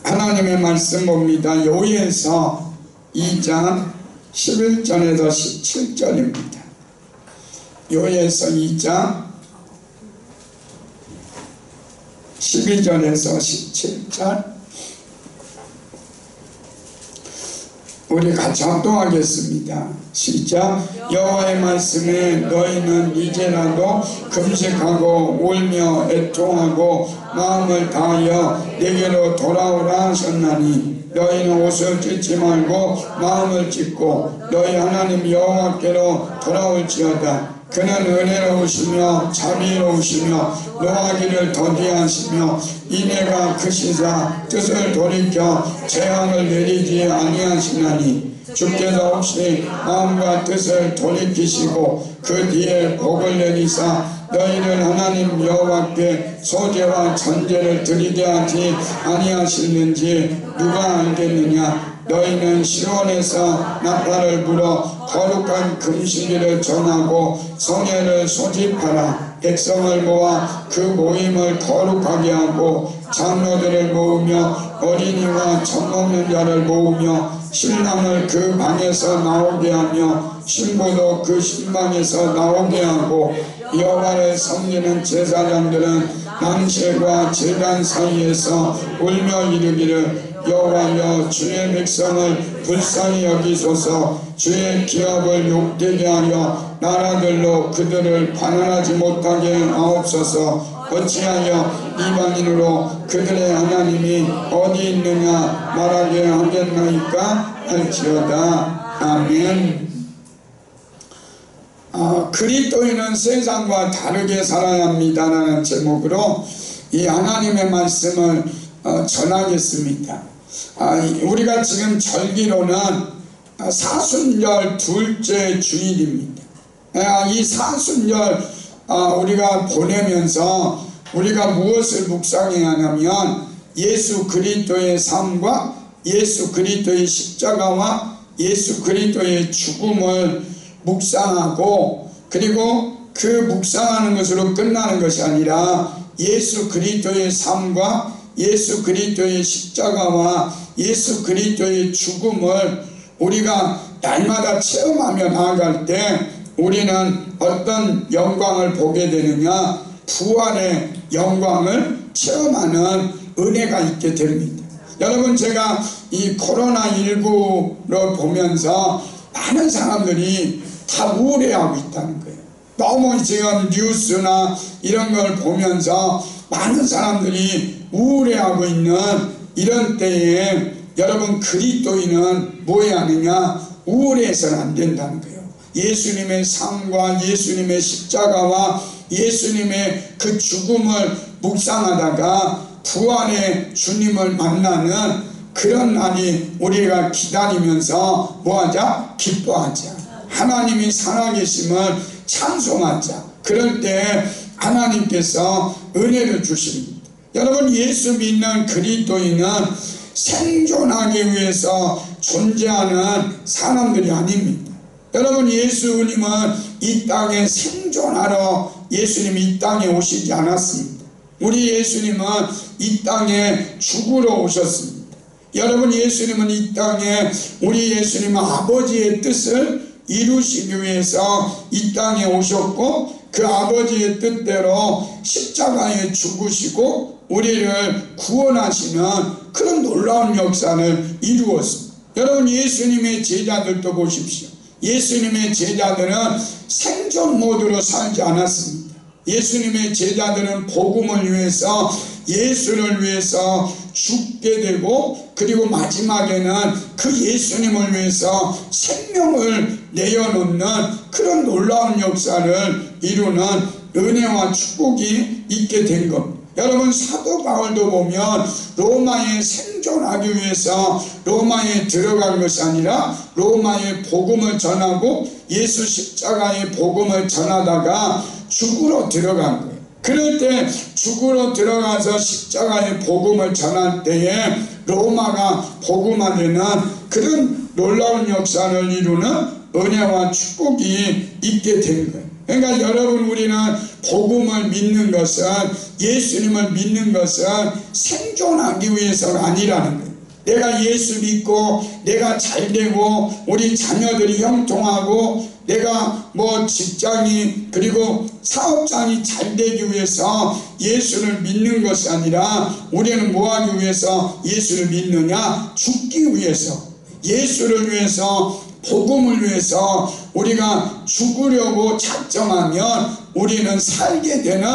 하나님의 말씀 봅니다. 요에서 2장 11절에서 17절입니다. 요에서 2장 12절에서 17절 우리 같이 합동하겠습니다. 시작. 여호와의 말씀에 너희는 이제라도 금식하고 울며 애통하고 마음을 다하여 내게로 돌아오라 하셨나니 너희는 옷을 찢지 말고 마음을 찢고 너희 하나님 여호와께로 돌아올지어다. 그는 은혜로우시며 자비로우시며 노하기를 더디하시며 인애가 크시사 뜻을 돌이켜 재앙을 내리지 아니하시나니 주께서 혹시 마음과 뜻을 돌이키시고 그 뒤에 복을 내리사 너희를 하나님 여호와께 소제와 전제를 드리게 하지 아니하시는지 누가 알겠느냐. 너희는 시온에서 나팔을 불어 거룩한 금식일을 정하고 성회를 소집하라. 백성을 모아 그 모임을 거룩하게 하고 장로들을 모으며 어린이와 젖먹는 자를 모으며 신랑을 그 방에서 나오게 하며 신부도 그 신방에서 나오게 하고 여호와를 섬기는 제사장들은 낭실과 제단 사이에서 울며 이르기를 여호와여 주의 백성을 불쌍히 여기소서. 주의 기업을 욕되게 하여 나라들로 그들을 반환하지 못하게 하옵소서. 어찌하여 이방인으로 그들의 하나님이 어디 있느냐 말하게 하겠나이까 할지어다. 아멘. 그리스도인은 세상과 다르게 살아야 합니다라는 제목으로 이 하나님의 말씀을 전하겠습니다. 우리가 지금 절기로는 사순절 둘째 주일입니다. 이 사순절 우리가 보내면서 우리가 무엇을 묵상해야 하냐면 예수 그리스도의 삶과 예수 그리스도의 십자가와 예수 그리스도의 죽음을 묵상하고, 그리고 그 묵상하는 것으로 끝나는 것이 아니라 예수 그리스도의 삶과 예수 그리스도의 십자가와 예수 그리스도의 죽음을 우리가 날마다 체험하며 나아갈 때 우리는 어떤 영광을 보게 되느냐, 부활의 영광을 체험하는 은혜가 있게 됩니다. 여러분, 제가 이 코로나19를 보면서 많은 사람들이 다 우울해하고 있다는 거예요. 너무 지금 뉴스나 이런 걸 보면서 많은 사람들이 우울해하고 있는 이런 때에 여러분, 그리스도인은 뭐해야 하느냐? 우울해서는 안 된다는 거예요. 예수님의 삶과 예수님의 십자가와 예수님의 그 죽음을 묵상하다가 부활의 주님을 만나는 그런 날이 우리가 기다리면서 뭐하자? 기뻐하자. 하나님이 살아계심을 찬송하자. 그럴 때 하나님께서 은혜를 주십니다. 여러분, 예수 믿는 그리스도인은 생존하기 위해서 존재하는 사람들이 아닙니다. 여러분, 예수님은 이 땅에 생존하러 예수님이 이 땅에 오시지 않았습니다. 우리 예수님은 이 땅에 죽으러 오셨습니다. 여러분, 예수님은 이 땅에 우리 예수님은 아버지의 뜻을 이루시기 위해서 이 땅에 오셨고, 그 아버지의 뜻대로 십자가에 죽으시고 우리를 구원하시는 그런 놀라운 역사를 이루었습니다. 여러분, 예수님의 제자들도 보십시오. 예수님의 제자들은 생존 모드로 살지 않았습니다. 예수님의 제자들은 복음을 위해서, 예수를 위해서 죽게 되고, 그리고 마지막에는 그 예수님을 위해서 생명을 내어놓는 그런 놀라운 역사를 이루는 은혜와 축복이 있게 된 겁니다. 여러분, 사도 바울도 보면 로마에 생존하기 위해서 로마에 들어간 것이 아니라 로마의 복음을 전하고 예수 십자가의 복음을 전하다가 죽으러 들어간 거예요. 그럴 때 죽으러 들어가서 십자가의 복음을 전할 때에 로마가 복음화되는 그런 놀라운 역사를 이루는 은혜와 축복이 있게 된 거예요. 그러니까 여러분, 우리는 복음을 믿는 것은, 예수님을 믿는 것은 생존하기 위해서가 아니라는 거예요. 내가 예수 믿고 내가 잘되고 우리 자녀들이 형통하고 내가 뭐 직장이 그리고 사업장이 잘되기 위해서 예수를 믿는 것이 아니라, 우리는 뭐하기 위해서 예수를 믿느냐? 죽기 위해서, 예수를 위해서, 복음을 위해서 우리가 죽으려고 작정하면 우리는 살게 되는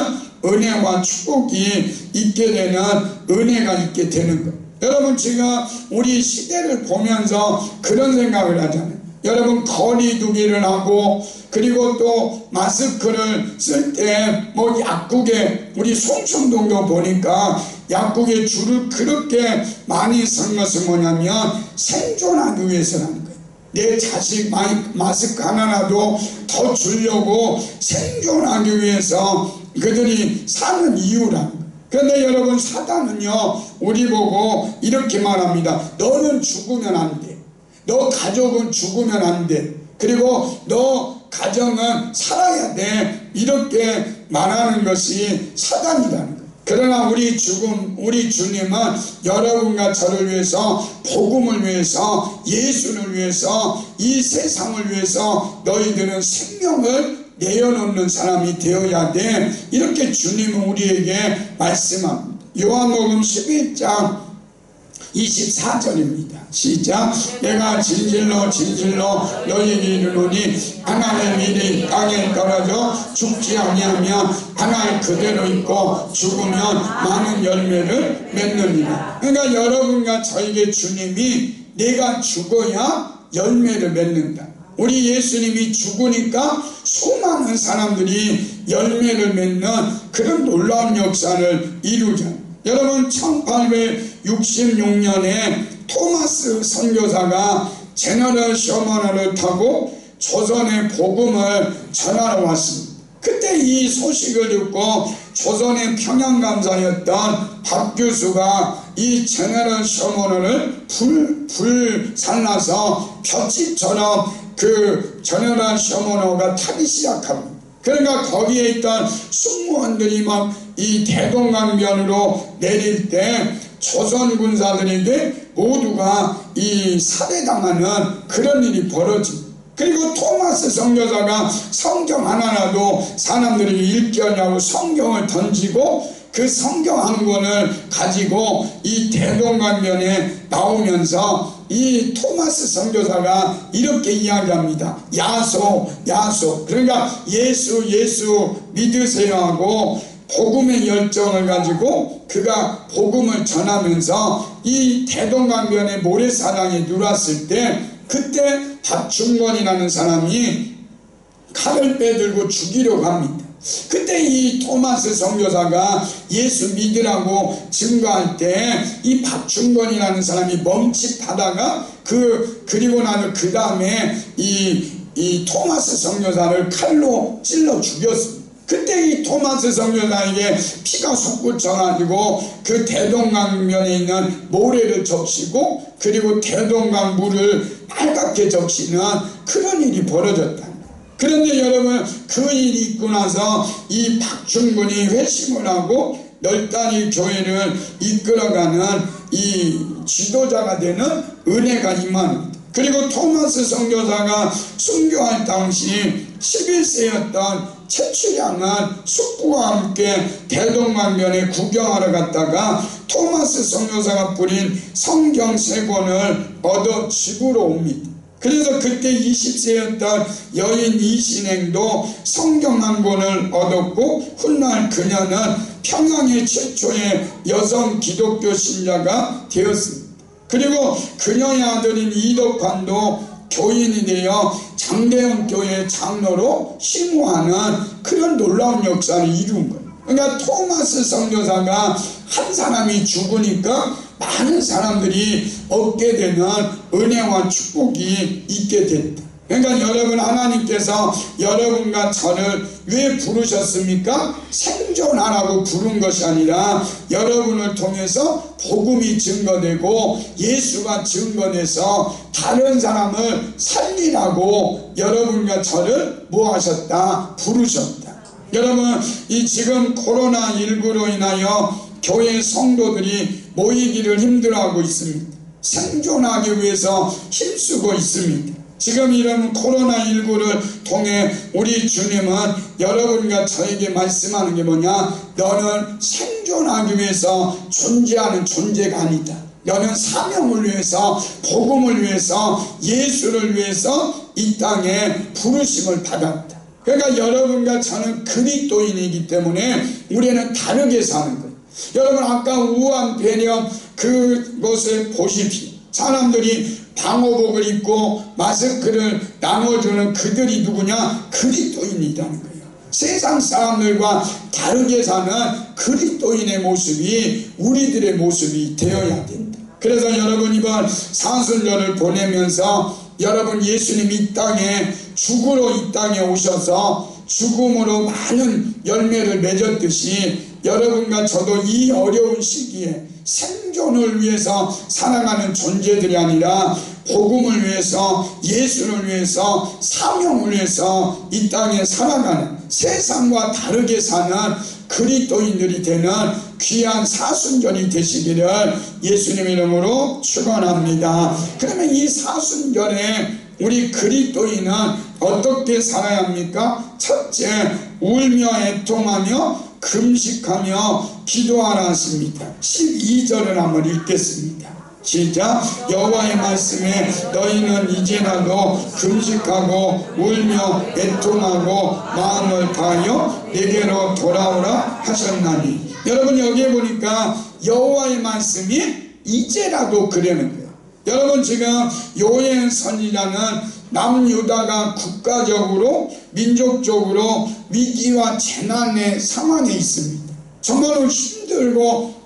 은혜와 축복이 있게 되는, 은혜가 있게 되는 거예요. 여러분, 제가 우리 시대를 보면서 그런 생각을 하잖아요. 여러분, 거리두기를 하고 그리고 또 마스크를 쓸 때 뭐 약국에, 우리 송천동도 보니까 약국에 줄을 그렇게 많이 선 것은 뭐냐면 생존하기 위해서라는 거예요. 내 자식 마스크 하나라도 더 주려고 생존하기 위해서 그들이 사는 이유라는 거예요. 그런데 여러분, 사단은요 우리 보고 이렇게 말합니다. 너는 죽으면 안 돼. 너 가족은 죽으면 안 돼. 그리고 너 가정은 살아야 돼. 이렇게 말하는 것이 사단이라는 거예요. 그러나 우리 주님은 여러분과 저를 위해서, 복음을 위해서, 예수를 위해서, 이 세상을 위해서 너희들은 생명을 내어놓는 사람이 되어야 돼. 이렇게 주님은 우리에게 말씀합니다. 요한복음 11장 24절입니다. 시작. 내가 진실로 진실로 너희에게 이르노니 하나의 믿음이 땅에 떨어져 죽지 아니하면 하나에 그대로 있고 죽으면 많은 열매를 맺느니라. 그러니까 여러분과 저에게 주님이 내가 죽어야 열매를 맺는다. 우리 예수님이 죽으니까 수많은 사람들이 열매를 맺는 그런 놀라운 역사를 이루잖아요. 여러분, 1866년에 토마스 선교사가 제너럴 셔머너를 타고 조선의 복음을 전하러 왔습니다. 그때 이 소식을 듣고 조선의 평양감사였던 박 교수가 이 제너럴 셔머너를 불살라서 볏짚처럼 그 제너럴 셔머너가 타기 시작합니다. 그러니까 거기에 있던 승무원들이 막 이 대동강변으로 내릴 때 조선 군사들에게 모두가 이 살해당하는 그런 일이 벌어집니다. 그리고 토마스 선교사가 성경 하나라도 사람들에게 읽게 하냐고 성경을 던지고 그 성경 한 권을 가지고 이 대동강변에 나오면서 이 토마스 선교사가 이렇게 이야기합니다. 야소 야소, 그러니까 예수 믿으세요 하고 복음의 열정을 가지고 그가 복음을 전하면서 이 대동강변의 모래사장에 누웠을 때, 그때 박충권이라는 사람이 칼을 빼들고 죽이려고 합니다. 그때 이 토마스 선교사가 예수 믿으라고 증거할 때 이 박충권이라는 사람이 멈칫하다가 그리고 나서 그 다음에 이 토마스 선교사를 칼로 찔러 죽였습니다. 그때 이 토마스 선교사에게 피가 솟구쳐가지고 그 대동강변에 있는 모래를 적시고 그리고 대동강 물을 빨갛게 적시는 그런 일이 벌어졌다. 그런데 여러분, 그 일이 있고 나서 이 박충근이 회심을 하고 널따리 교회를 이끌어가는 이 지도자가 되는 은혜가 임합니다. 그리고 토마스 선교사가 순교할 당시 11세였던 최출양은 숙부와 함께 대동강변에 구경하러 갔다가 토마스 선교사가 뿌린 성경 3권을 얻어 집으로 옵니다. 그래서 그때 20세였던 여인 이신행도 성경 한 권을 얻었고, 훗날 그녀는 평양의 최초의 여성 기독교 신자가 되었습니다. 그리고 그녀의 아들인 이덕환도 교인이 되어 장대현 교회 장로로 심호하는 그런 놀라운 역사를 이룬 거예요. 그러니까 토마스 선교사가 한 사람이 죽으니까 많은 사람들이 얻게 되는 은혜와 축복이 있게 됐다. 그러니까 여러분, 하나님께서 여러분과 저를 왜 부르셨습니까? 생존하라고 부른 것이 아니라 여러분을 통해서 복음이 증거되고 예수가 증거돼서 다른 사람을 살리라고 여러분과 저를 뭐 하셨다? 부르셨다. 여러분, 이 지금 코로나19로 인하여 교회 성도들이 모이기를 힘들어하고 있습니다. 생존하기 위해서 힘쓰고 있습니다. 지금 이런 코로나19를 통해 우리 주님은 여러분과 저에게 말씀하는 게 뭐냐? 너는 생존하기 위해서 존재하는 존재가 아니다. 너는 사명을 위해서, 복음을 위해서, 예수를 위해서 이 땅에 부르심을 받았다. 그러니까 여러분과 저는 그리스도인이기 때문에 우리는 다르게 사는 거예요. 여러분, 아까 우한 배령 그것을 보십시오. 사람들이 방호복을 입고 마스크를 나눠주는 그들이 누구냐? 그리스도인이라는 거예요. 세상 사람들과 다르게 사는 그리스도인의 모습이 우리들의 모습이 되어야 된다. 그래서 여러분, 이번 사순절을 보내면서 여러분, 예수님 이 땅에 죽으러 이 땅에 오셔서 죽음으로 많은 열매를 맺었듯이 여러분과 저도 이 어려운 시기에 생존을 위해서 살아가는 존재들이 아니라 복음을 위해서, 예수를 위해서, 사명을 위해서 이 땅에 살아가는, 세상과 다르게 사는 그리스도인들이 되는 귀한 사순절이 되시기를 예수님 이름으로 축원합니다. 그러면 이 사순절에 우리 그리스도인은 어떻게 살아야 합니까? 첫째, 울며 애통하며 금식하며 기도하라 하십니다. 12절을 한번 읽겠습니다. 시작. 여호와의 말씀에 너희는 이제라도 금식하고 울며 애통하고 마음을 다하여 내게로 돌아오라 하셨나니. 여러분, 여기에 보니까 여호와의 말씀이 이제라도 그러는 거예요. 여러분, 지금 요엘 선지자는 남유다가 국가적으로 민족적으로 위기와 재난의 상황에 있습니다. 정말로 힘들고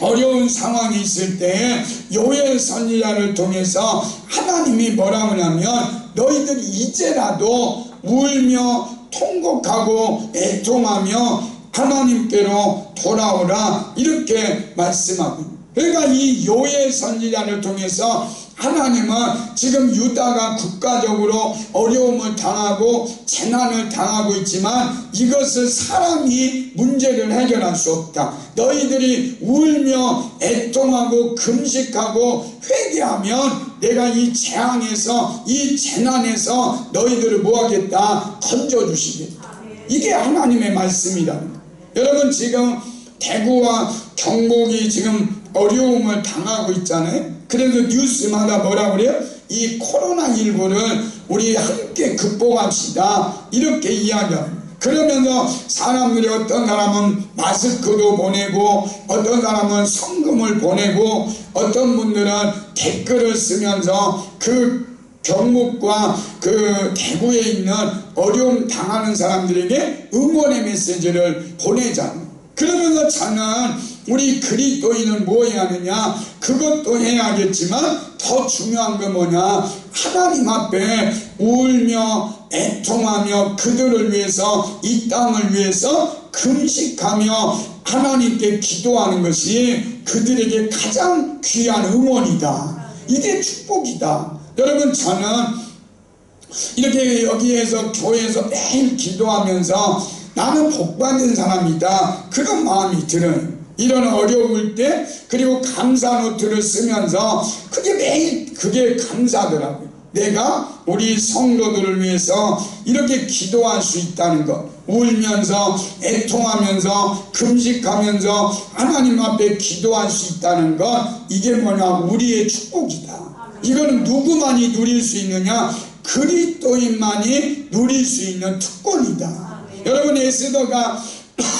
어려운 상황이 있을 때 요엘 선지자를 통해서 하나님이 뭐라고 하냐면 너희들이 이제라도 울며 통곡하고 애통하며 하나님께로 돌아오라 이렇게 말씀하고 있습니다. 그러니까 이 요엘 선지자를 통해서 하나님은 지금 유다가 국가적으로 어려움을 당하고 재난을 당하고 있지만 이것을 사람이 문제를 해결할 수 없다. 너희들이 울며 애통하고 금식하고 회개하면 내가 이 재앙에서, 이 재난에서 너희들을 뭐하겠다? 건져주시겠다. 이게 하나님의 말씀이라는 거예요. 여러분, 지금 대구와 경북이 지금 어려움을 당하고 있잖아요. 그래서 뉴스마다 뭐라고 그래요? 이 코로나19를 우리 함께 극복합시다 이렇게 이야기합니다. 그러면서 사람들이 어떤 사람은 마스크도 보내고 어떤 사람은 성금을 보내고 어떤 분들은 댓글을 쓰면서 그 경북과 그 대구에 있는 어려움 당하는 사람들에게 응원의 메시지를 보내잖아요. 그러면서 저는 우리 그리스도인은 뭐 해야 하느냐? 그것도 해야겠지만 더 중요한 건 뭐냐? 하나님 앞에 울며 애통하며 그들을 위해서, 이 땅을 위해서 금식하며 하나님께 기도하는 것이 그들에게 가장 귀한 응원이다. 이게 축복이다. 여러분, 저는 이렇게 여기에서 교회에서 매일 기도하면서 나는 복받는 사람이다 그런 마음이 들어요. 이런 어려울 때, 그리고 감사 노트를 쓰면서 그게 매일 그게 감사더라고요. 내가 우리 성도들을 위해서 이렇게 기도할 수 있다는 것, 울면서 애통하면서 금식하면서 하나님 앞에 기도할 수 있다는 것, 이게 뭐냐? 우리의 축복이다. 이거는 누구만이 누릴 수 있느냐? 그리스도인만이 누릴 수 있는 특권이다. 여러분, 에스더가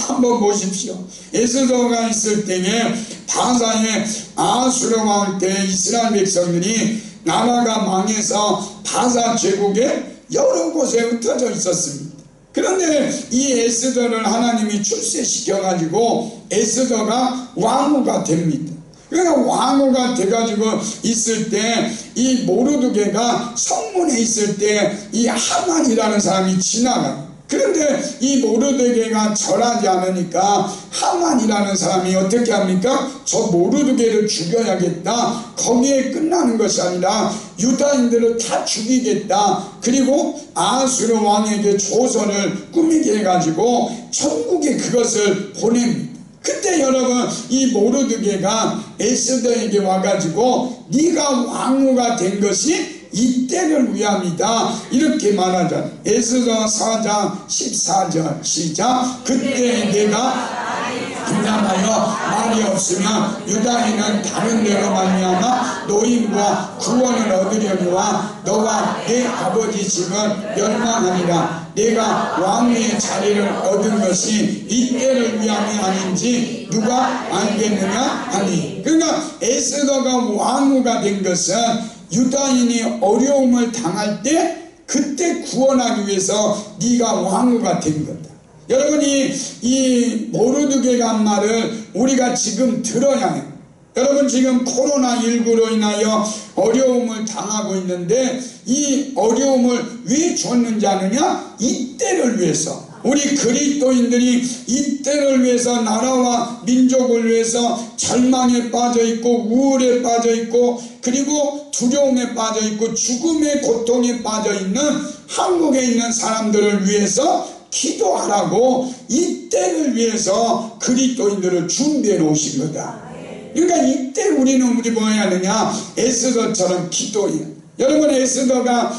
한번 보십시오. 에스더가 있을 때에 바사의 아수르 왕 때 이스라엘 백성들이 나라가 망해서 바사 제국에 여러 곳에 흩어져 있었습니다. 그런데 이 에스더를 하나님이 출세시켜 가지고 에스더가 왕후가 됩니다. 그러니까 왕후가 돼가지고 있을 때 이 모르드게가 성문에 있을 때 이 하만이라는 사람이 지나가요. 그런데 이 모르드게가 절하지 않으니까 하만이라는 사람이 어떻게 합니까? 저 모르드게를 죽여야겠다. 거기에 끝나는 것이 아니라 유다인들을 다 죽이겠다. 그리고 아수르 왕에게 조서를 꾸미게 해가지고 천국에 그것을 보냅니다. 그때 여러분 이 모르드게가 에스더에게 와가지고 네가 왕후가 된 것이 이때를 위함이다 이렇게 말하잖아요. 에스더 4장 14절 시작. 그때 내가 긴장하여 말이 없으면 유다인은 다른 데로 말미암아 노임과 구원을 얻으려니와 너와 내 아버지 집은 멸망하리라. 내가 왕의 자리를 얻은 것이 이때를 위함이 아닌지 누가 알겠느냐 하니. 그러니까 에스더가 왕후가 된 것은 유다인이 어려움을 당할 때 그때 구원하기 위해서 네가 왕후가 된 거다. 여러분이 이 모르드게가 한 말을 우리가 지금 들어야 해요. 여러분 지금 코로나19로 인하여 어려움을 당하고 있는데 이 어려움을 왜 줬는지 아느냐? 이때를 위해서. 우리 그리스도인들이 이때를 위해서 나라와 민족을 위해서 절망에 빠져 있고 우울에 빠져 있고 그리고 두려움에 빠져 있고 죽음의 고통에 빠져 있는 한국에 있는 사람들을 위해서 기도하라고 이때를 위해서 그리스도인들을 준비해 놓으신 거다. 그러니까 이때 우리는 뭐 해야 하느냐? 에스더처럼 기도해요. 여러분 에스더가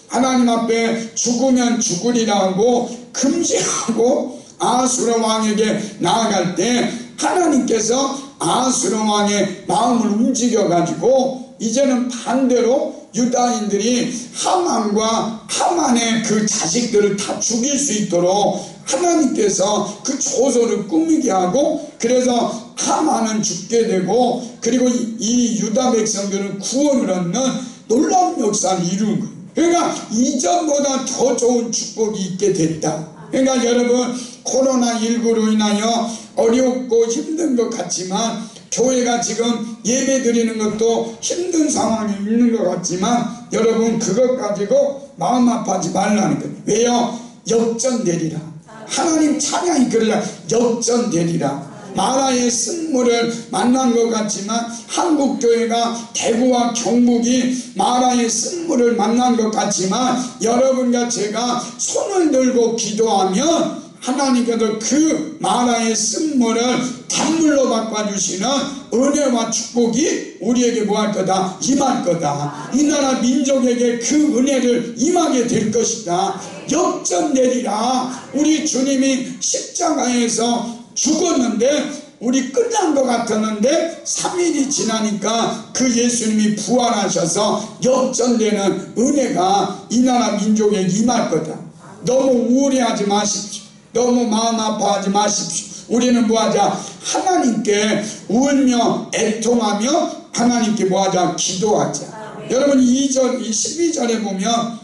하나님 앞에 죽으면 죽으리라고 금지하고 아수르 왕에게 나아갈 때 하나님께서 아수르 왕의 마음을 움직여 가지고 이제는 반대로 유다인들이 하만과 하만의 그 자식들을 다 죽일 수 있도록 하나님께서 그 조서를 꾸미게 하고 그래서 하만은 죽게 되고 그리고 이 유다 백성들은 구원을 얻는 놀라운 역사를 이룬 거예요. 그러니까 이전보다 더 좋은 축복이 있게 됐다. 그러니까 여러분 코로나19로 인하여 어렵고 힘든 것 같지만 교회가 지금 예배 드리는 것도 힘든 상황이 있는 것 같지만 여러분 그것 가지고 마음 아파하지 말라는 거예요. 왜요? 역전되리라. 하나님 찬양이 그러라. 역전되리라. 마라의 쓴물을 만난 것 같지만 한국교회가 대구와 경북이 마라의 쓴물을 만난 것 같지만 여러분과 제가 손을 들고 기도하면 하나님께서 그 마라의 쓴물을 단물로 바꿔주시는 은혜와 축복이 우리에게 뭐할 거다? 임할 거다. 이 나라 민족에게 그 은혜를 임하게 될 것이다. 역전되리라. 우리 주님이 십자가에서 죽었는데 우리 끝난 것 같았는데 3일이 지나니까 그 예수님이 부활하셔서 역전되는 은혜가 이 나라 민족에 임할 거다. 너무 우울해하지 마십시오. 너무 마음 아파하지 마십시오. 우리는 뭐하자? 하나님께 울며 애통하며 하나님께 뭐하자? 기도하자. 여러분 2절, 12절에 보면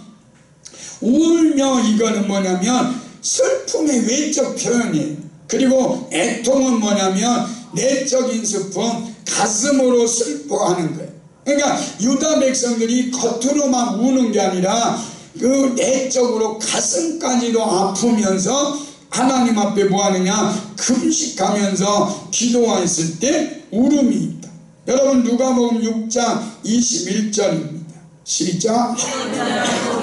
울며 이거는 뭐냐면 슬픔의 외적 표현이에요. 그리고 애통은 뭐냐면 내적인 슬픔, 가슴으로 슬퍼하는 거예요. 그러니까 유다 백성들이 겉으로만 우는 게 아니라 그 내적으로 가슴까지도 아프면서 하나님 앞에 뭐하느냐? 금식하면서 기도했을 때 울음이 있다. 여러분 누가복음 6장 21절입니다. 시작.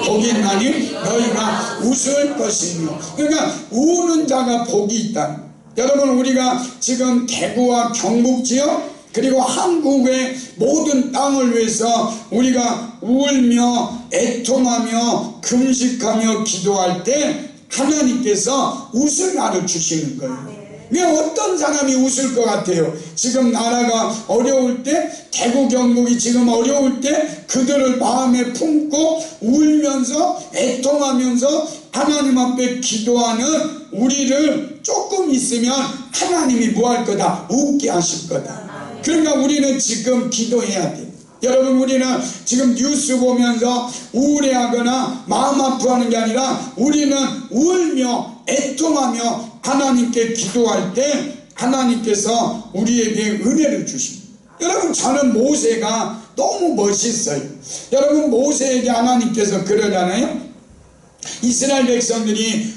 복이 있나니 너희가 웃을 것이며. 그러니까 우는 자가 복이 있다. 여러분 우리가 지금 대구와 경북 지역 그리고 한국의 모든 땅을 위해서 우리가 울며 애통하며 금식하며 기도할 때 하나님께서 웃을 날을 주시는 거예요. 왜 어떤 사람이 웃을 것 같아요? 지금 나라가 어려울 때 대구 경북이 지금 어려울 때 그들을 마음에 품고 울면서 애통하면서 하나님 앞에 기도하는 우리를 조금 있으면 하나님이 뭐 할 거다? 웃게 하실 거다. 그러니까 우리는 지금 기도해야 돼. 여러분 우리는 지금 뉴스 보면서 우울해하거나 마음 아파하는 게 아니라 우리는 울며 애통하며 하나님께 기도할 때 하나님께서 우리에게 은혜를 주십니다. 여러분, 저는 모세가 너무 멋있어요. 여러분, 모세에게 하나님께서 그러잖아요. 이스라엘 백성들이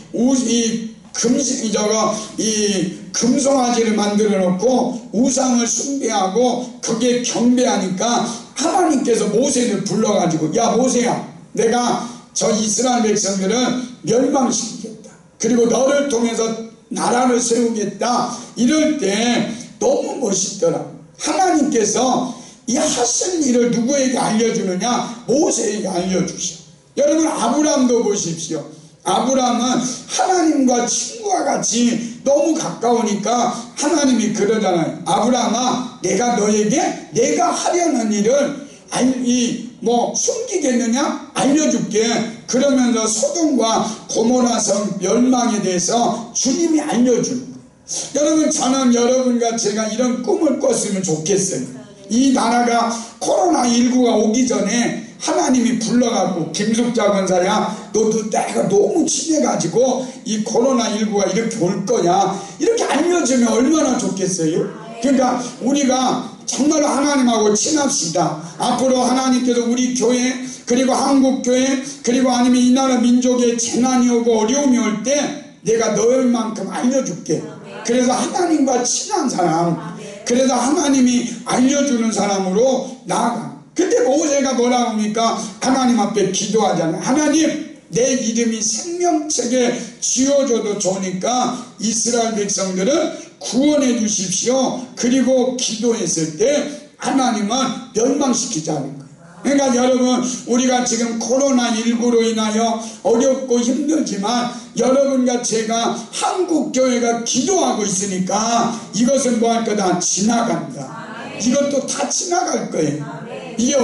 이 금송아지를 만들어 놓고 우상을 숭배하고 그게 경배하니까 하나님께서 모세를 불러가지고, 야 모세야, 내가 저 이스라엘 백성들은 멸망시키겠다, 그리고 너를 통해서 나라를 세우겠다, 이럴 때 너무 멋있더라. 하나님께서 이 하실 일을 누구에게 알려주느냐? 모세에게 알려주셔. 여러분, 아브라함도 보십시오. 아브라함은 하나님과 친구와 같이 너무 가까우니까 하나님이 그러잖아요. 아브라함아, 내가 너에게 내가 하려는 일을 숨기겠느냐? 알려줄게. 그러면서 소돔과 고모라 성 멸망에 대해서 주님이 알려주는 거예요. 여러분, 저는 여러분과 제가 이런 꿈을 꿨으면 좋겠어요. 이 나라가 코로나19가 오기 전에 하나님이 불러갖고, 김숙자 권사야, 너도 때가 너무 친해가지고 이 코로나19가 이렇게 올 거냐, 이렇게 알려주면 얼마나 좋겠어요. 그러니까 우리가 정말 하나님하고 친합시다. 앞으로 하나님께서 우리 교회, 그리고 한국교회, 그리고 아니면 이 나라 민족에 재난이 오고 어려움이 올 때 내가 너희만큼 알려줄게. 그래서 하나님과 친한 사람, 그래서 하나님이 알려주는 사람으로 나아가. 그때 모세가 뭐라고 합니까? 하나님 앞에 기도하잖아요. 하나님, 내 이름이 생명책에 지어져도 좋으니까 이스라엘 백성들을 구원해 주십시오. 그리고 기도했을 때 하나님은 멸망시키자는 거예요. 그러니까 여러분, 우리가 지금 코로나19로 인하여 어렵고 힘들지만 여러분과 제가 한국교회가 기도하고 있으니까 이것은 뭐 할 거다? 지나간다. 이것도 다 지나갈 거예요. 이게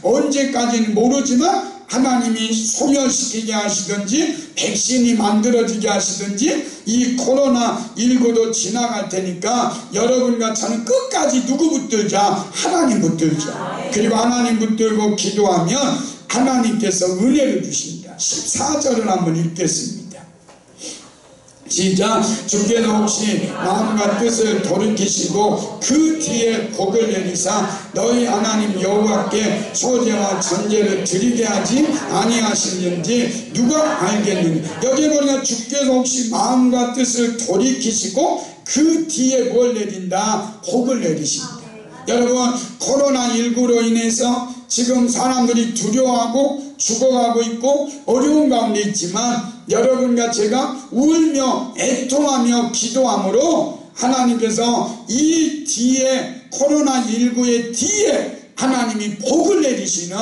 언제까지는 모르지만 하나님이 소멸시키게 하시든지 백신이 만들어지게 하시든지 이 코로나19도 지나갈 테니까 여러분과 저는 끝까지 누구 붙들자? 하나님 붙들자. 그리고 하나님 붙들고 기도하면 하나님께서 은혜를 주십니다. 14절을 한번 읽겠습니다. 시작. 주께서 혹시 마음과 뜻을 돌이키시고 그 뒤에 복을 내리사 너희 하나님 여호와께 소제와 전제를 드리게 하지 아니하시는지 누가 알겠느냐. 여기 보니까 주께서 혹시 마음과 뜻을 돌이키시고 그 뒤에 뭘 내린다? 복을 내리십니다. 여러분, 코로나19로 인해서 지금 사람들이 두려워하고 죽어가고 있고 어려운 가운데 있지만 여러분과 제가 울며 애통하며 기도함으로 하나님께서 이 뒤에, 코로나19의 뒤에 하나님이 복을 내리시는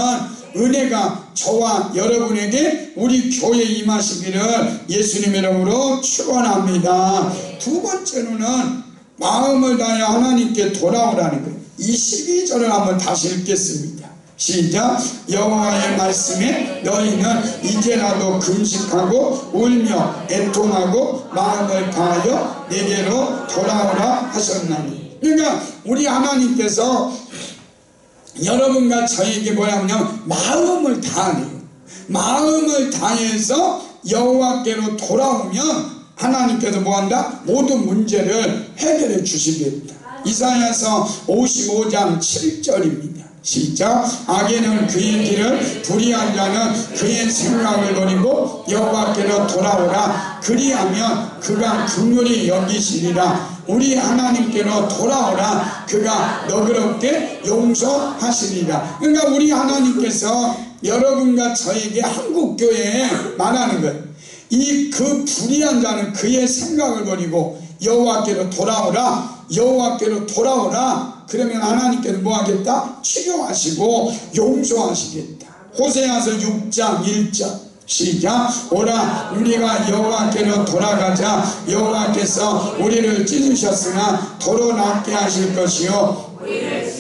은혜가 저와 여러분에게, 우리 교회에 임하시기를 예수님의 이름으로 축원합니다. 두 번째로는 마음을 다하여 하나님께 돌아오라는 거예요. 이 12절을 한번 다시 읽겠습니다. 시작. 여호와의 말씀에 너희는 이제라도 금식하고 울며 애통하고 마음을 다하여 내게로 돌아오라 하셨나니. 그러니까 우리 하나님께서 여러분과 저에게 뭐냐면 마음을 다하네요. 마음을 다해서 여호와께로 돌아오면 하나님께서 뭐한다? 모든 문제를 해결해 주시겠다. 이사야서 55장 7절입니다. 시작. 악인은 그의 길을, 불의한 자는 그의 생각을 버리고 여호와께로 돌아오라. 그리하면 그가 긍휼히 여기시리라. 우리 하나님께로 돌아오라. 그가 너그럽게 용서하시리라. 그러니까 우리 하나님께서 여러분과 저에게 한국교회에 말하는 거예요. 그 불의한 자는 그의 생각을 버리고 여호와께로 돌아오라. 여호와께로 돌아오라. 그러면 하나님께서 뭐 하겠다? 치료하시고 용서하시겠다. 호세아서 6장 1절 시작. 오라 우리가 여호와께로 돌아가자. 여호와께서 우리를 찢으셨으나 도로 낫게 하실 것이요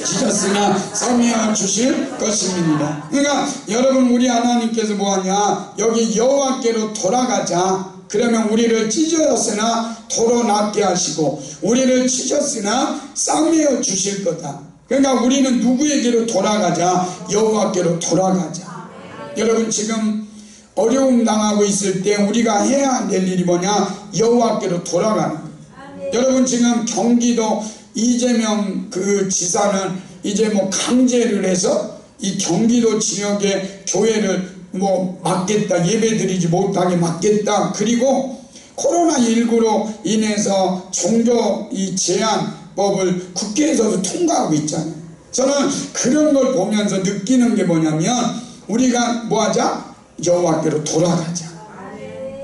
찢었으나 싸매어 주실 것입니다. 그러니까 여러분, 우리 하나님께서 뭐하냐? 여기 여호와께로 돌아가자. 그러면 우리를 찢었으나 도로 낫게 하시고 우리를 찢었으나 싸매어 주실 거다. 그러니까 우리는 누구에게로 돌아가자? 여호와께로 돌아가자. 여러분, 지금 어려움 당하고 있을 때 우리가 해야 될 일이 뭐냐? 여호와께로 돌아가는 거예요. 여러분, 지금 경기도 이재명 그 지사는 이제 뭐 강제를 해서 이 경기도 지역의 교회를 뭐 막겠다, 예배드리지 못하게 막겠다. 그리고 코로나19로 인해서 종교 이 제한법을 국회에서도 통과하고 있잖아요. 저는 그런 걸 보면서 느끼는 게 뭐냐면 우리가 뭐하자? 여호와께로 돌아가자.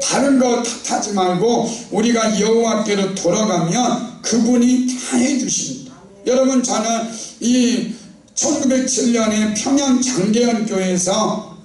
다른 거 탓하지 말고 우리가 여호와께로 돌아가면 그분이 다 해주십니다. 여러분, 저는 이 1907년에 평양 장계현 교회에서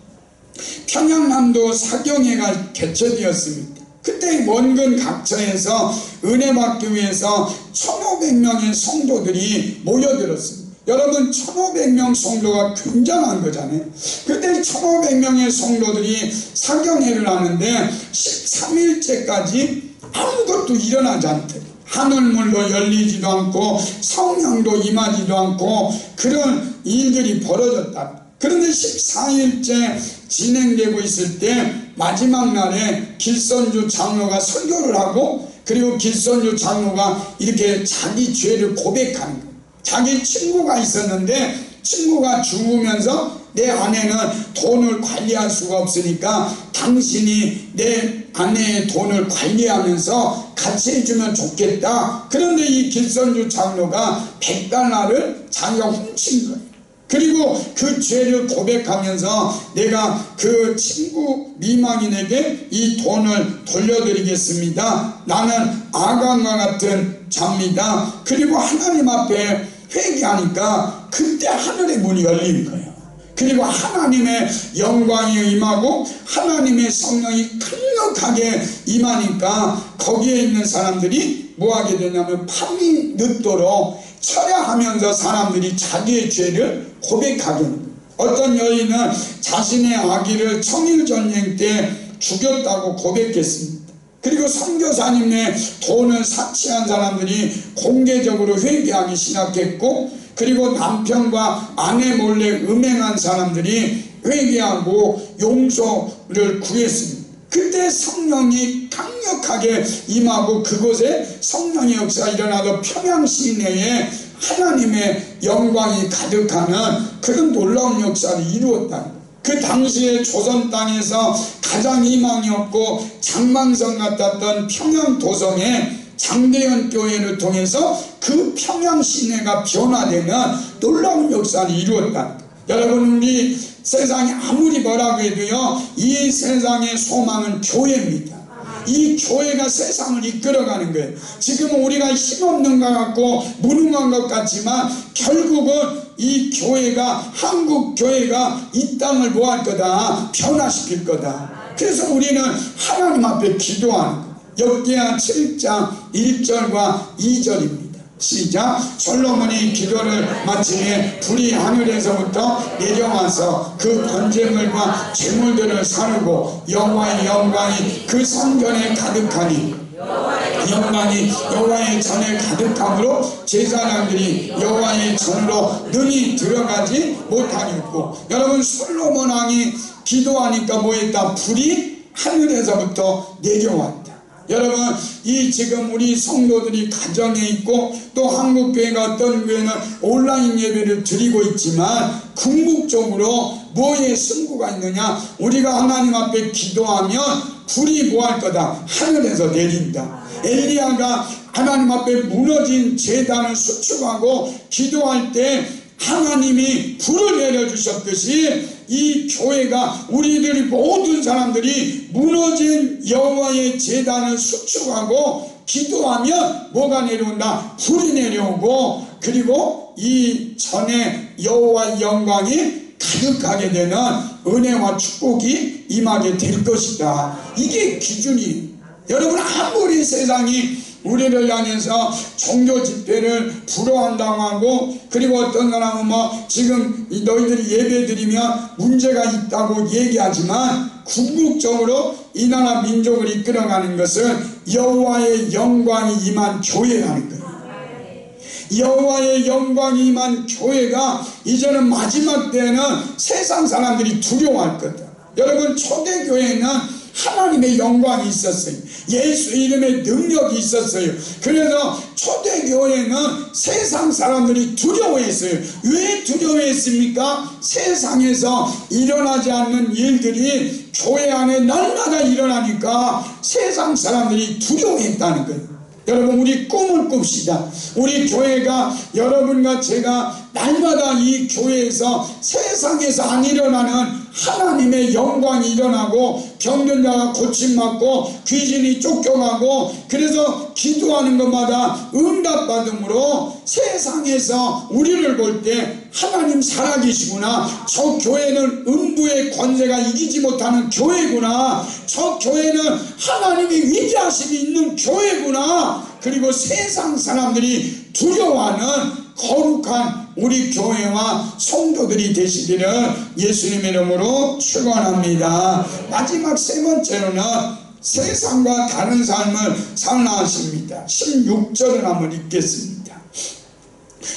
평양남도 사경회가 개최되었습니다. 그때 원근 각처에서 은혜 받기 위해서 1500명의 성도들이 모여들었습니다. 여러분, 1500명 성도가 굉장한 거잖아요. 그때 1500명의 성도들이 사경회를 하는데 13일째까지 아무것도 일어나지 않대요. 하늘문도 열리지도 않고 성령도 임하지도 않고 그런 일들이 벌어졌다. 그런데 14일째 진행되고 있을 때 마지막 날에 길선주 장로가 설교를 하고, 그리고 길선주 장로가 이렇게 자기 죄를 고백하는 거예요. 자기 친구가 있었는데 친구가 죽으면서 내 아내는 돈을 관리할 수가 없으니까 당신이 내 아내의 돈을 관리하면서 같이 해주면 좋겠다. 그런데 이 길선주 장로가 100달러를 자기가 훔친 거예요. 그리고 그 죄를 고백하면서 내가 그 친구 미망인에게 이 돈을 돌려드리겠습니다. 나는 아간과 같은 자입니다. 그리고 하나님 앞에 회개하니까 그때 하늘의 문이 열린 거예요. 그리고 하나님의 영광이 임하고 하나님의 성령이 강력하게 임하니까 거기에 있는 사람들이 뭐하게 되냐면 밤이 늦도록 철야하면서 사람들이 자기의 죄를 고백하게 됩니다. 어떤 여인은 자신의 아기를 청일전쟁 때 죽였다고 고백했습니다. 그리고 선교사님의 돈을 사치한 사람들이 공개적으로 회개하기 시작했고, 그리고 남편과 아내 몰래 음행한 사람들이 회개하고 용서를 구했습니다. 그때 성령이 강력하게 임하고 그곳에 성령의 역사가 일어나서 평양 시내에 하나님의 영광이 가득하는 그런 놀라운 역사를 이루었다. 그 당시에 조선 땅에서 가장 희망이 없고 장망성 같았던 평양 도성에 장계현 교회를 통해서 그 평양 시내가 변화되는 놀라운 역사를 이루었다. 여러분, 우리 세상이 아무리 뭐라고 해도요, 이 세상의 소망은 교회입니다. 이 교회가 세상을 이끌어가는 거예요. 지금 우리가 힘없는 것 같고 무능한 것 같지만 결국은 이 교회가, 한국 교회가 이 땅을 뭐 할 거다? 변화시킬 거다. 그래서 우리는 하나님 앞에 기도하는 거예요. 역대하 7장 1절과 2절입니다. 시작. 솔로몬이 기도를 마침에 불이 하늘에서부터 내려와서 그 번제물과 제물들을 사르고 여호와의 영광이 그 성전에 가득하니, 영광이 여호와의 전에 가득함으로 제사장들이 여호와의 전으로 능히 들어가지 못하겠고. 여러분, 솔로몬 왕이 기도하니까 뭐했다? 불이 하늘에서부터 내려왔다. 여러분, 이 지금 우리 성도들이 가정에 있고 또 한국교회가 어떤 교회는 온라인 예배를 드리고 있지만 궁극적으로 뭐에 승부가 있느냐? 우리가 하나님 앞에 기도하면 불이 뭐 할 거다? 하늘에서 내린다. 엘리야가 하나님 앞에 무너진 제단을 수축하고 기도할 때 하나님이 불을 내려주셨듯이 이 교회가, 우리들이 모든 사람들이 무너진 여호와의 제단을 수축하고 기도하면 뭐가 내려온다? 불이 내려오고, 그리고 이 전에 여호와의 영광이 가득하게 되는 은혜와 축복이 임하게 될 것이다. 이게 기준이. 여러분, 아무리 세상이 우리를 향해서 종교 집회를 불허한다고 하고, 그리고 어떤 사람은 뭐 지금 너희들이 예배 드리면 문제가 있다고 얘기하지만 궁극적으로 이 나라 민족을 이끌어가는 것은 여호와의 영광이 임한 교회라는 거예요. 여호와의 영광이 임한 교회가 이제는 마지막 때는 세상 사람들이 두려워할 거다. 여러분, 초대교회는 하나님의 영광이 있었어요. 예수 이름의 능력이 있었어요. 그래서 초대교회는 세상 사람들이 두려워했어요. 왜 두려워했습니까? 세상에서 일어나지 않는 일들이 교회 안에 날마다 일어나니까 세상 사람들이 두려워했다는 거예요. 여러분, 우리 꿈을 꿉시다. 우리 교회가, 여러분과 제가 날마다 이 교회에서 세상에서 안 일어나는 하나님의 영광이 일어나고 병든자가 고침받고 귀신이 쫓겨가고, 그래서 기도하는 것마다 응답받음으로 세상에서 우리를 볼 때 하나님 살아계시구나, 저 교회는 음부의 권세가 이기지 못하는 교회구나, 저 교회는 하나님의 위대하심이 있는 교회구나, 그리고 세상 사람들이 두려워하는 거룩한 우리 교회와 성도들이 되시기를 예수님의 이름으로 축원합니다. 마지막 세 번째로는 세상과 다른 삶을 살라 하십니다. 16절을 한번 읽겠습니다.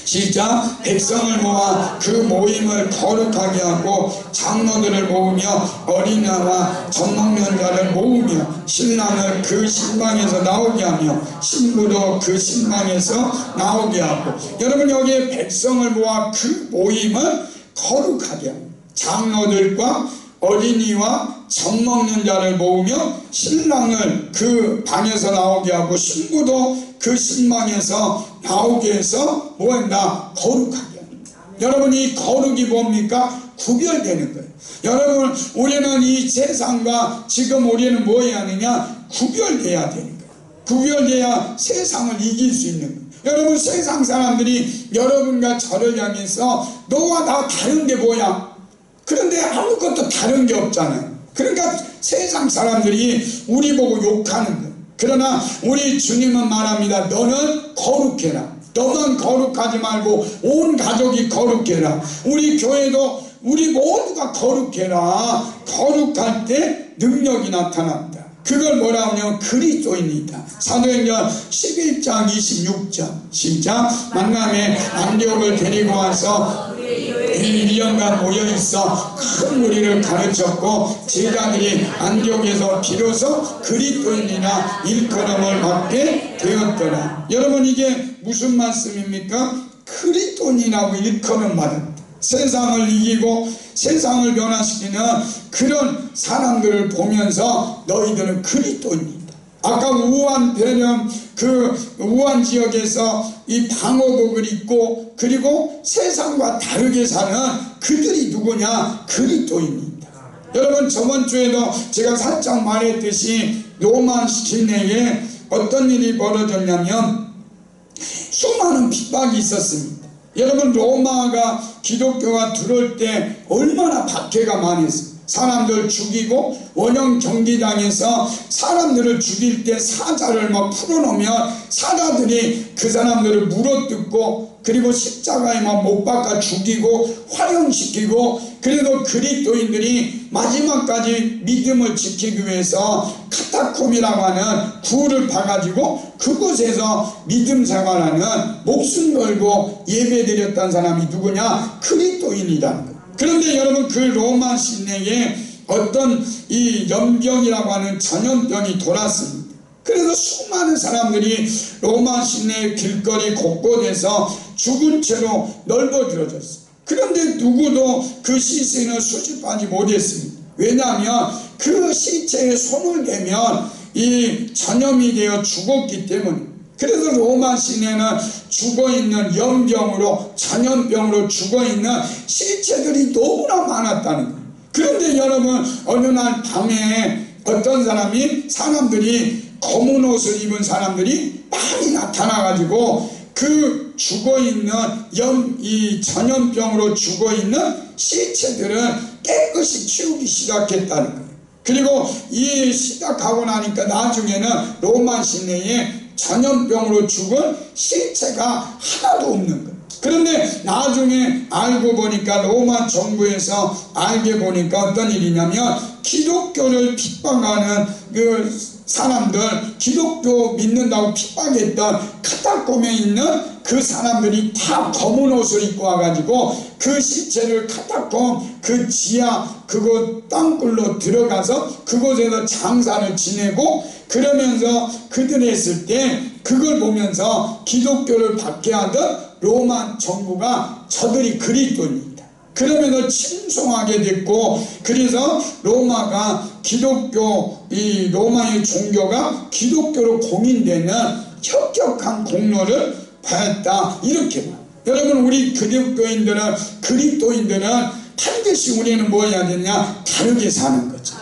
시작. 백성을 모아 그 모임을 거룩하게 하고 장로들을 모으며 어린아이와 젖먹는 자를 모으며 신랑을 그 신방에서 나오게 하며 신부도 그 신방에서 나오게 하고. 여러분, 여기에 백성을 모아 그 모임을 거룩하게 하고 장로들과 어린이와 젖먹는 자를 모으며 신랑을 그 방에서 나오게 하고 신부도 그 신방에서 나오게 해서 뭐한다? 거룩하게 합니다. 여러분, 이 거룩이 뭡니까? 구별되는 거예요. 여러분, 우리는 이 세상과 지금 우리는 뭐 해야 하느냐? 구별돼야 되는 거예요. 구별돼야 세상을 이길 수 있는 거예요. 여러분, 세상 사람들이 여러분과 저를 향해서 너와 나 다른 게 뭐야? 그런데 아무것도 다른 게 없잖아요. 그러니까 세상 사람들이 우리 보고 욕하는 거예요. 그러나 우리 주님은 말합니다. 너는 거룩해라. 너만 거룩하지 말고 온 가족이 거룩해라. 우리 교회도 우리 모두가 거룩해라. 거룩할 때 능력이 나타난다. 그걸 뭐라 하냐면 그리스도인이다. 사도행전 11장 26절 시작. 만남에 안디옥을 데리고 와서 1년간 모여있어 큰 무리를 가르쳤고 제자들이 안디옥에서 비로소 그리스도인이나 일컬음을 받게 되었더라. 여러분, 이게 무슨 말씀입니까? 그리스도인이라고 일컬음 받았다. 세상을 이기고 세상을 변화시키는 그런 사람들을 보면서 너희들은 그리스도인이다. 아까 우한 배령 그 우한 지역에서 이 방어복을 입고 그리고 세상과 다르게 사는 그들이 누구냐? 그리스도인이다. 여러분, 저번 주에도 제가 살짝 말했듯이 로마 시내에 어떤 일이 벌어졌냐면 수많은 핍박이 있었습니다. 여러분, 로마가 기독교가 들어올 때 얼마나 박해가 많았어요. 사람들 죽이고 원형 경기장에서 사람들을 죽일 때 사자를 막 풀어놓으면 사자들이 그 사람들을 물어뜯고 그리고 십자가에 막 못 박아 죽이고 화형시키고, 그래도 그리스도인들이 마지막까지 믿음을 지키기 위해서 카타콤이라고 하는 굴을 파가지고 그곳에서 믿음 생활하는 목숨 걸고 예배드렸던 사람이 누구냐? 그리스도인이라는 거예요. 그런데 여러분, 그 로마 시내에 어떤 이 염병이라고 하는 전염병이 돌았습니다. 그래서 수많은 사람들이 로마 시내 길거리 곳곳에서 죽은 채로 넓어들어졌어요. 그런데 누구도 그 시신을 수집하지 못했습니다. 왜냐하면 그 시체에 손을 대면 이 전염이 되어 죽었기 때문에. 그래서 로마 시내는 죽어있는 염병으로 전염병으로 죽어있는 시체들이 너무나 많았다는 거예요. 그런데 여러분, 어느 날 밤에 어떤 사람들이 검은 옷을 입은 사람들이 많이 나타나가지고 그 죽어있는 이 전염병으로 죽어있는 시체들은 깨끗이 치우기 시작했다는 거예요. 그리고 이 시작하고 나니까 나중에는 로마 시내에 전염병으로 죽은 시체가 하나도 없는 거예요. 그런데 나중에 알고 보니까 로마 정부에서 알게 보니까 어떤 일이냐면 기독교를 핍박하는 그 사람들, 기독교 믿는다고 핍박했던 카타콤에 있는 그 사람들이 다 검은 옷을 입고 와가지고 그 시체를 카타콤 그 지하 그곳 땅굴로 들어가서 그곳에서 장사를 지내고, 그러면서 그들이 했을 때 그걸 보면서 기독교를 박해하던 로마 정부가 저들이 그리스도인이다 그러면서 침송하게 됐고, 그래서 로마가 기독교, 이 로마의 종교가 기독교로 공인되는 혁혁한 공로를 받았다, 이렇게 봐. 여러분, 우리 기독교인들은, 그리스도인들은 반드시 우리는 뭐 해야 되냐? 다르게 사는 거죠.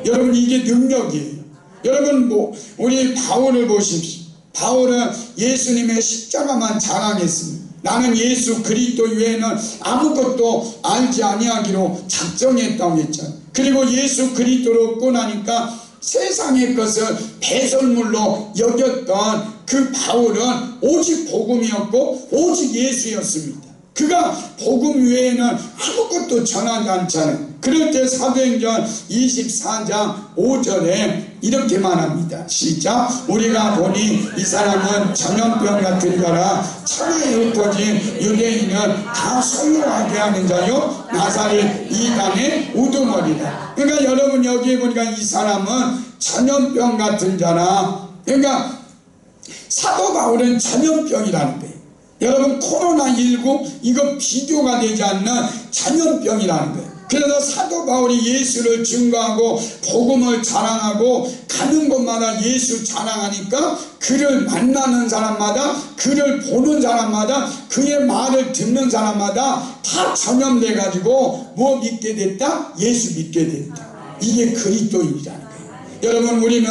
여러분, 이게 능력이에요. 여러분, 우리 바울을 보십시오. 바울은 예수님의 십자가만 자랑했습니다. 나는 예수 그리스도 외에는 아무것도 알지 아니하기로 작정했다고 했잖아요. 그리고 예수 그리스도로 끝나니까 세상의 것을 배설물로 여겼던 그 바울은 오직 복음이었고 오직 예수였습니다. 그가 복음 외에는 아무것도 전하지 않잖아요. 그럴 때 사도행전 24장 5절에 이렇게 말합니다. 시작. 우리가 보니 이 사람은 전염병 같은 자라 천하에 흩어진 유대인은 다 소유하게 하는 자요 나사렛 이단의 우두머리다. 그러니까 여러분, 여기에 보니까 이 사람은 전염병 같은 자라, 그러니까 사도 바울은 전염병이라는 거예요. 여러분, 코로나19 이거 비교가 되지 않는 전염병이라는 거예요. 그래서 사도 바울이 예수를 증거하고 복음을 자랑하고 가는 곳마다 예수 자랑하니까 그를 만나는 사람마다, 그를 보는 사람마다, 그의 말을 듣는 사람마다 다 전염돼 가지고 뭐 믿게 됐다? 예수 믿게 됐다. 이게 그리스도인이라는 거예요. 여러분, 우리는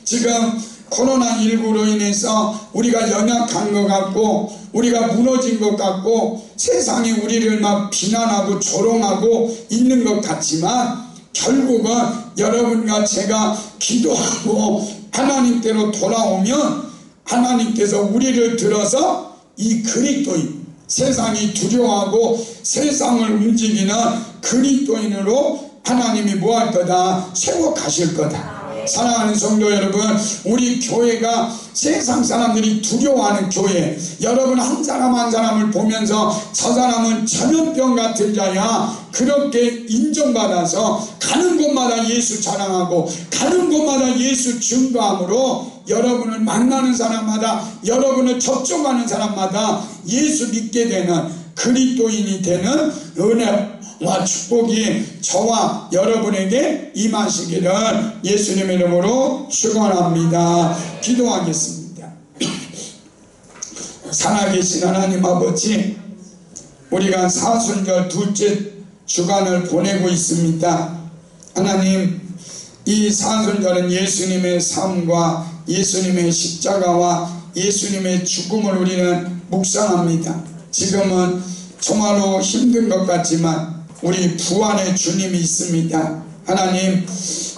지금 코로나19로 인해서 우리가 연약한 것 같고 우리가 무너진 것 같고 세상이 우리를 막 비난하고 조롱하고 있는 것 같지만, 결국은 여러분과 제가 기도하고 하나님께로 돌아오면 하나님께서 우리를 들어서 이 그리스도인, 세상이 두려워하고 세상을 움직이는 그리스도인으로 하나님이 뭐할 거다? 세워 가실 거다. 사랑하는 성도 여러분, 우리 교회가 세상 사람들이 두려워하는 교회, 여러분 한 사람 한 사람을 보면서 저 사람은 전염병 같은 자야 그렇게 인정받아서 가는 곳마다 예수 자랑하고 가는 곳마다 예수 증거함으로 여러분을 만나는 사람마다, 여러분을 접촉하는 사람마다 예수 믿게 되는 그리스도인이 되는 은혜와 축복이 저와 여러분에게 임하시기를 예수님의 이름으로 축원합니다. 기도하겠습니다. 살아계신 하나님 아버지, 우리가 사순절 둘째 주간을 보내고 있습니다. 하나님, 이 사순절은 예수님의 삶과 예수님의 십자가와 예수님의 죽음을 우리는 묵상합니다. 지금은 정말로 힘든 것 같지만 우리 부활의 주님이 있습니다. 하나님,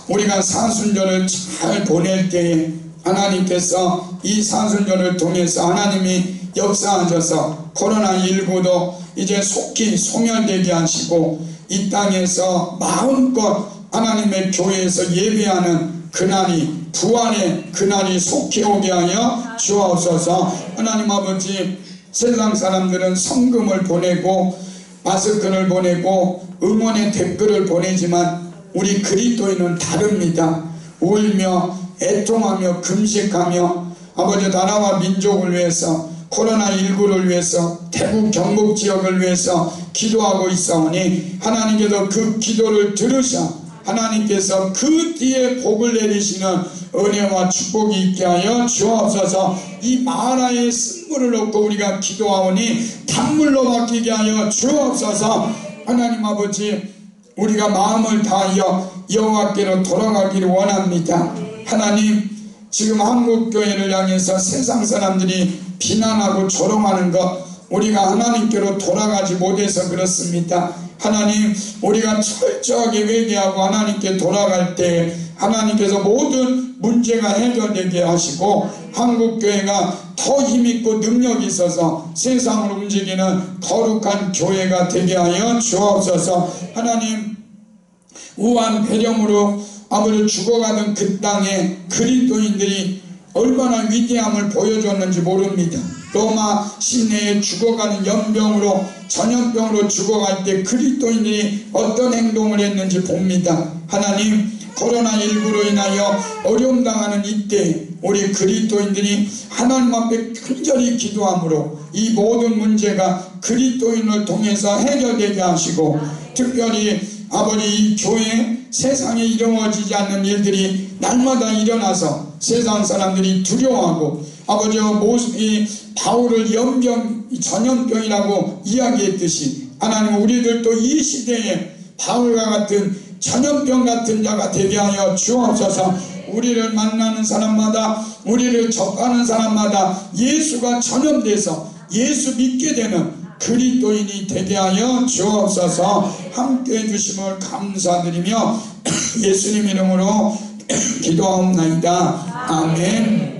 우리가 사순절을 잘 보낼 때에 하나님께서 이 사순절을 통해서 하나님이 역사하셔서 코로나19도 이제 속히 소멸되게 하시고 이 땅에서 마음껏 하나님의 교회에서 예배하는 그날이, 부활의 그날이 속히 오게 하여 주옵소서. 하나님 아버지, 세상 사람들은 성금을 보내고 마스크를 보내고 응원의 댓글을 보내지만 우리 그리스도인은 다릅니다. 울며 애통하며 금식하며 아버지 나라와 민족을 위해서, 코로나19를 위해서, 대구 경북 지역을 위해서 기도하고 있사오니 하나님께서 그 기도를 들으셔 하나님께서 그 뒤에 복을 내리시는 은혜와 축복이 있게 하여 주옵소서. 이 마라의 쓴물을 얻고 우리가 기도하오니 단물로 바뀌게 하여 주옵소서. 하나님 아버지, 우리가 마음을 다하여 여호와께로 돌아가기를 원합니다. 하나님, 지금 한국교회를 향해서 세상 사람들이 비난하고 조롱하는 것, 우리가 하나님께로 돌아가지 못해서 그렇습니다. 하나님, 우리가 철저하게 회개하고 하나님께 돌아갈 때 하나님께서 모든 문제가 해결되게 하시고 한국교회가 더 힘있고 능력이 있어서 세상을 움직이는 거룩한 교회가 되게 하여 주옵소서. 하나님, 우한 배령으로 아버지 죽어가던 그 땅에 그리스도인들이 얼마나 위대함을 보여줬는지 모릅니다. 로마 시내에 죽어가는 연병으로 전염병으로 죽어갈 때 그리스도인들이 어떤 행동을 했는지 봅니다. 하나님, 코로나19로 인하여 어려움 당하는 이때 우리 그리스도인들이 하나님 앞에 간절히 기도함으로 이 모든 문제가 그리스도인을 통해서 해결되게 하시고, 특별히 아버지 이 교회 세상에 이루어지지 않는 일들이 날마다 일어나서 세상 사람들이 두려워하고, 아버지 모습이 바울을 연병 전염병이라고 이야기했듯이 하나님, 우리들도 이 시대에 바울과 같은 전염병 같은 자가 되게 하여 주옵소서. 우리를 만나는 사람마다, 우리를 접하는 사람마다 예수가 전염돼서 예수 믿게 되는 그리스도인이 되게 하여 주옵소서. 함께해 주심을 감사드리며 예수님 이름으로 기도하옵나이다. 아멘.